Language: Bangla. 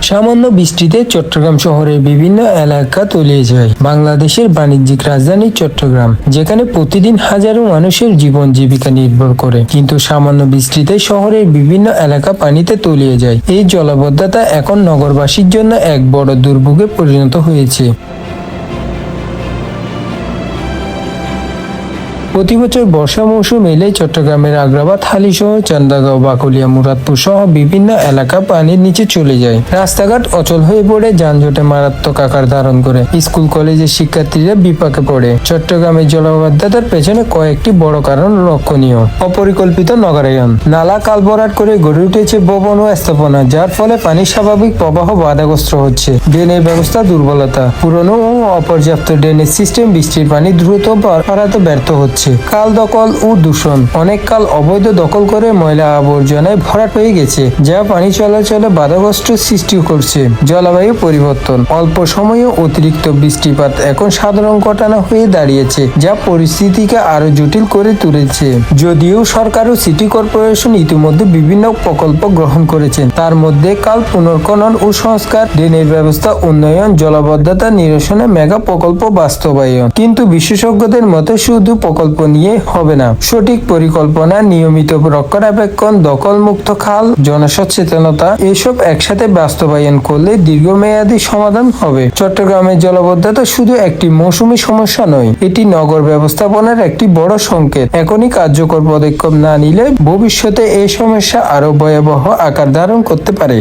সামান্য বৃষ্টিতে চট্টগ্রাম শহরের বিভিন্ন এলাকা তলিয়ে যায়। বাংলাদেশের বাণিজ্যিক রাজধানী চট্টগ্রাম, যেখানে প্রতিদিন হাজারো মানুষের জীবন জীবিকা নির্ভর করে, কিন্তু সামান্য বৃষ্টিতে শহরের বিভিন্ন এলাকা পানিতে তলিয়ে যায়। এই জলাবদ্ধতা এখন নগরবাসীর জন্য এক বড় দুর্ভোগে পরিণত হয়েছে। প্রতি বছর বর্ষা মৌসুম এলে চট্টগ্রামের আগ্রাবাদ, হালিশহর, চান্দাগাঁও, বাকলিয়া, মুরাদপুর সহ বিভিন্ন এলাকা পানির নিচে চলে যায়। রাস্তাঘাট অচল হয়ে পড়ে, যানজটে মারাত্মক আকার ধারণ করে, স্কুল কলেজের শিক্ষার্থীরা বিপাকে পড়ে। চট্টগ্রামের জলাবদ্ধতার পেছনে কয়েকটি বড় কারণ লক্ষণীয়। অপরিকল্পিত নগরায়ন, নালা কাল ভরাট করে গড়ে উঠেছে ভবন ও স্থাপনা, যার ফলে পানির স্বাভাবিক প্রবাহ বাধাগ্রস্ত হচ্ছে। ড্রেনের ব্যবস্থা দুর্বলতা, পুরনো ও অপর্যাপ্ত ড্রেনেজ সিস্টেম বৃষ্টির পানি দ্রুত পারাতে ব্যর্থ হচ্ছে। কাল দখল ও দূষণ, অনেক কাল অবৈধ দখল করে ময়লা আবর্জনায় ভরাট হয়ে গেছে, যা পানি চলাচলে বাধাগ্রস্ত সৃষ্টি করছে। জলবায়ু পরিবর্তন, অল্প সময়ে অতিরিক্ত বৃষ্টিপাত এখন সাধারণ ঘটনা হয়ে দাঁড়িয়েছে, যা পরিস্থিতিকে আরো জটিল করে তুলেছে। যদিও সরকার ও সিটি কর্পোরেশন ইতিমধ্যে বিভিন্ন প্রকল্প গ্রহণ করেছেন, তার মধ্যে কাল পুনর্খনন ও সংস্কার, ড্রেনেজ ব্যবস্থা উন্নয়ন, জলাবদ্ধতা নিরসনে মেগা প্রকল্প বাস্তবায়ন। কিন্তু বিশেষজ্ঞদের মতে শুধু প্রকল্প নিয়ে হবে না, সঠিক পরিকল্পনা, নিয়মিত রক্ষণাবেক্ষণ, দখলমুক্ত খাল, জনসচেতনতা এসব একসাথে বাস্তবায়ন করলে দীর্ঘমেয়াদী সমাধান হবে। চট্টগ্রামের জলাবদ্ধতা শুধু একটি মৌসুমী সমস্যা নয়, এটি নগর ব্যবস্থাপনার একটি বড় সংকেত। এখনই কার্যকর পদক্ষেপ না নিলে ভবিষ্যতে এই সমস্যা আরো ভয়াবহ আকার ধারণ করতে পারে।